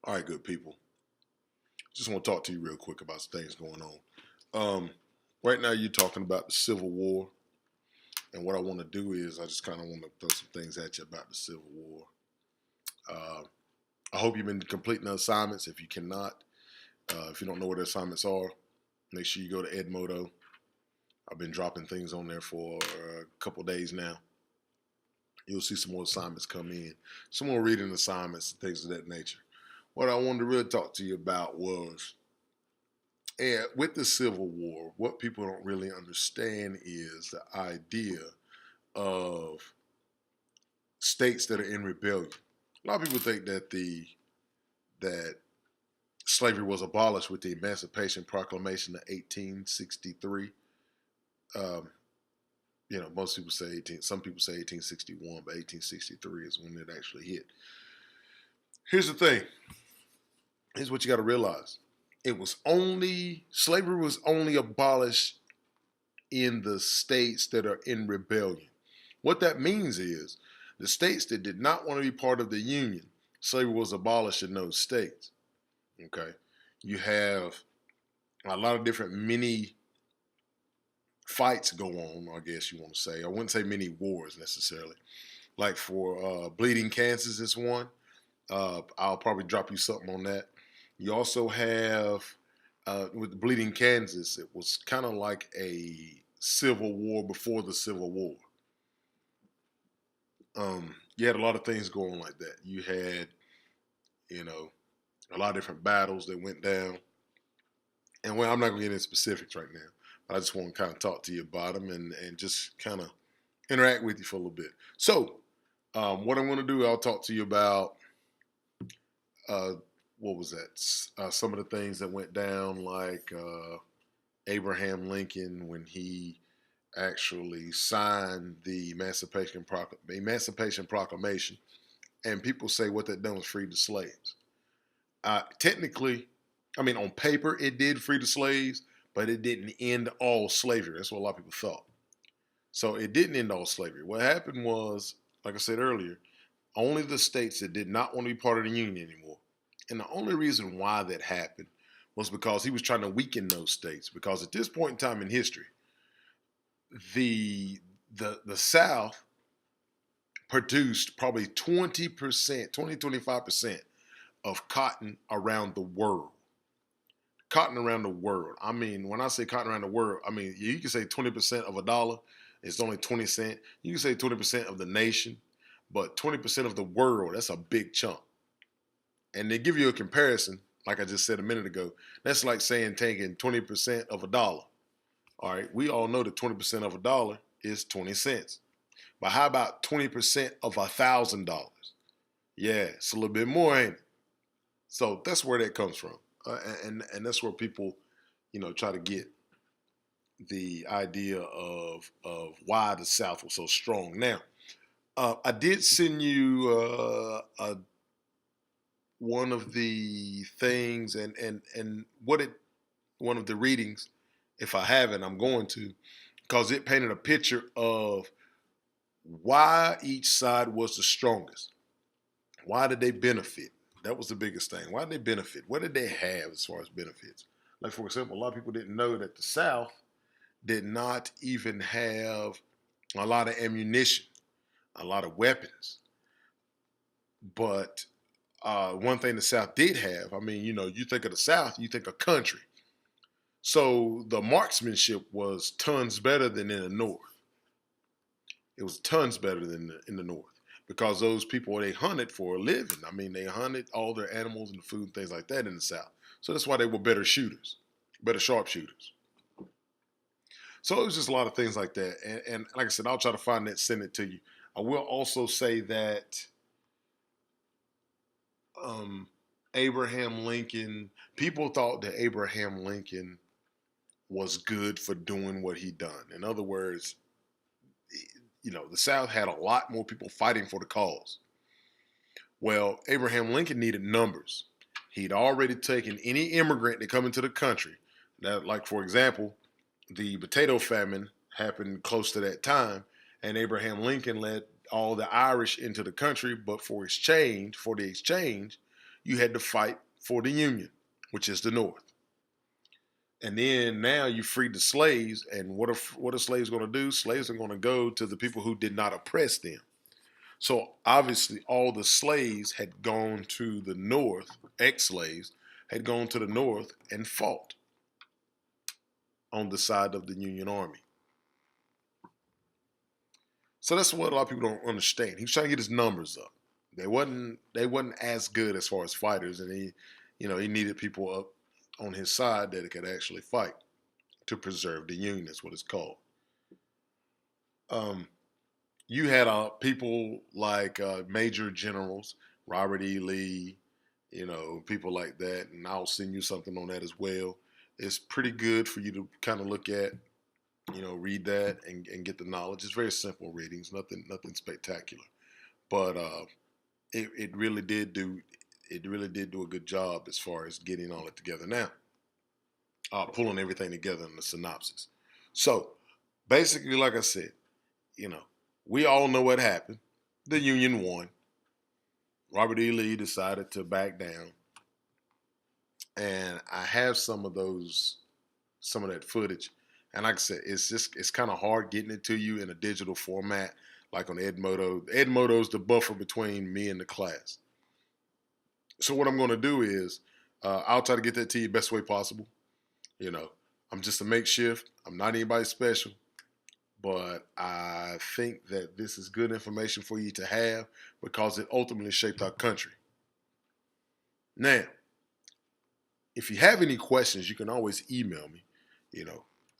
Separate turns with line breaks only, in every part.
All right, good people. Just want to talk to you real quick about some things going on. Um, right now, you're talking about the Civil War, and what I want to do is I just kind of want to throw some things at you about the Civil War. Uh, I hope you've been completing the assignments. If you cannot, if you don't know what the assignments are, make sure you go to Edmodo. I've been dropping things on there for a couple days now. You'll see some more assignments come in, some more reading assignments, things of that nature. What I wanted to really talk to you about was, and with the Civil War, what people don't really understand is the idea of states that are in rebellion. A lot of people think that slavery was abolished with the Emancipation Proclamation of 1863. Um, most people say 18. Some people say 1861, but 1863 is when it actually hit. Here's the thing. Here's what you got to realize. Slavery was only abolished in the states that are in rebellion. What that means is the states that did not want to be part of the Union, slavery was abolished in those states. Okay. You have a lot of different mini fights go on, I guess you want to say. I wouldn't say mini wars necessarily. Like for Bleeding Kansas is one. I'll probably drop you something on that. You also have with Bleeding Kansas, it was kind of like a civil war before the Civil War. You had a lot of things going like that. You had, a lot of different battles that went down. And well, I'm not going to get into specifics right now, but I just want to kind of talk to you about them and just kind of interact with you for a little bit. So, what I'm going to do, I'll talk to you about what was that? Some of the things that went down, like Abraham Lincoln when he actually signed the Emancipation Proclamation, and people say what that done was free the slaves. Technically, on paper it did free the slaves, but it didn't end all slavery. That's what a lot of people thought. So it didn't end all slavery. What happened was, like I said earlier, only the states that did not want to be part of the Union anymore. And the only reason why that happened was because he was trying to weaken those states. Because at this point in time in history, the South produced probably 20%, 25% of cotton around the world. Cotton around the world. When I say cotton around the world, you can say 20% of a dollar. It's only 20 cents. You can say 20% of the nation, but 20% of the world, that's a big chunk. And they give you a comparison, like I just said a minute ago, that's like saying taking 20% of a dollar. All right, we all know that 20% of a dollar is 20 cents. But how about 20% of $1,000? Yeah, it's a little bit more, ain't it? So that's where that comes from. And that's where people, try to get the idea of why the South was so strong. Now, I did send you one of the things and one of the readings. If I haven't, I'm going to, because it painted a picture of why each side was the strongest. Why did they benefit? That was the biggest thing. Why did they benefit? What did they have as far as benefits? Like, for example, a lot of people didn't know that the South did not even have a lot of ammunition, a lot of weapons. But one thing the South did have, you think of the South, you think of country. So the marksmanship was tons better than in the North. It was tons better than in the North. Because those people, they hunted for a living. They hunted all their animals and food and things like that in the South. So that's why they were better shooters, better sharpshooters. So it was just a lot of things like that. And like I said, I'll try to find that, send it to you. I will also say that Abraham Lincoln, people thought that Abraham Lincoln was good for doing what he done. In other words, the South had a lot more people fighting for the cause. Well, Abraham Lincoln needed numbers. He'd already taken any immigrant that come into the country. Now, like, for example, the potato famine happened close to that time, and Abraham Lincoln let all the Irish into the country, but for the exchange, you had to fight for the Union, which is the North. And then now you freed the slaves, and what are slaves going to do? Slaves are going to go to the people who did not oppress them. So obviously, all the slaves had gone to the North, ex-slaves had gone to the North and fought on the side of the Union Army. So that's what a lot of people don't understand. He was trying to get his numbers up. They wasn't as good as far as fighters, and he needed people up on his side that could actually fight to preserve the Union. That's what it's called. You had people like major generals, Robert E. Lee, people like that, and I'll send you something on that as well. It's pretty good for you to kind of look at, read that and get the knowledge. It's very simple readings, nothing spectacular, but it really did do a good job as far as getting all it together. Now, pulling everything together in the synopsis. So basically, like I said, we all know what happened. The Union won. Robert E. Lee decided to back down. And I have some of that footage. And like I said, it's kind of hard getting it to you in a digital format, like on Edmodo. Edmodo's the buffer between me and the class. So what I'm going to do is I'll try to get that to you best way possible. I'm just a makeshift. I'm not anybody special. But I think that this is good information for you to have because it ultimately shaped our country. Now, if you have any questions, you can always email me.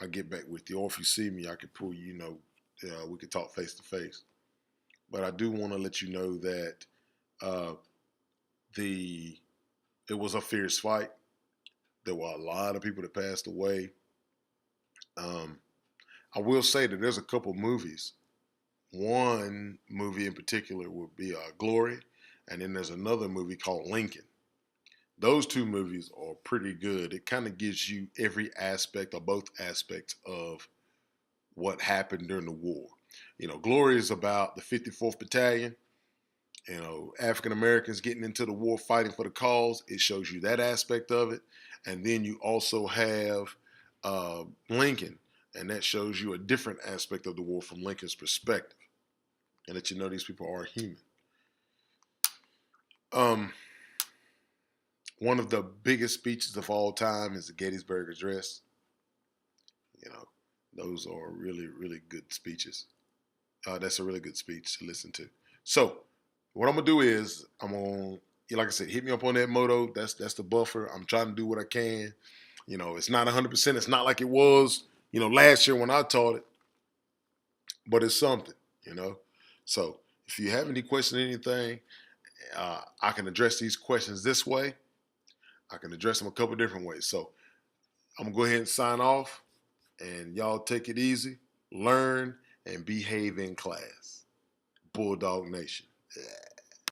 I'll get back with you. Or if you see me, I can pull you, we could talk face to face. But I do want to let you know that it was a fierce fight. There were a lot of people that passed away. I will say that there's a couple movies. One movie in particular would be Glory, and then there's another movie called Lincoln. Those two movies are pretty good. It kind of gives you every aspect or both aspects of what happened during the war. Glory is about the 54th Battalion, African Americans getting into the war, fighting for the cause. It shows you that aspect of it. And then you also have Lincoln, and that shows you a different aspect of the war from Lincoln's perspective, and that these people are human. One of the biggest speeches of all time is the Gettysburg Address. Those are really, really good speeches. That's a really good speech to listen to. So what I'm going to do is like I said, hit me up on that Moto. That's the buffer. I'm trying to do what I can. It's not 100%. It's not like it was, last year when I taught it, but it's something, So if you have any questions or anything, I can address these questions this way. I can address them a couple different ways. So I'm going to go ahead and sign off, and y'all take it easy, learn, and behave in class. Bulldog Nation. Yeah.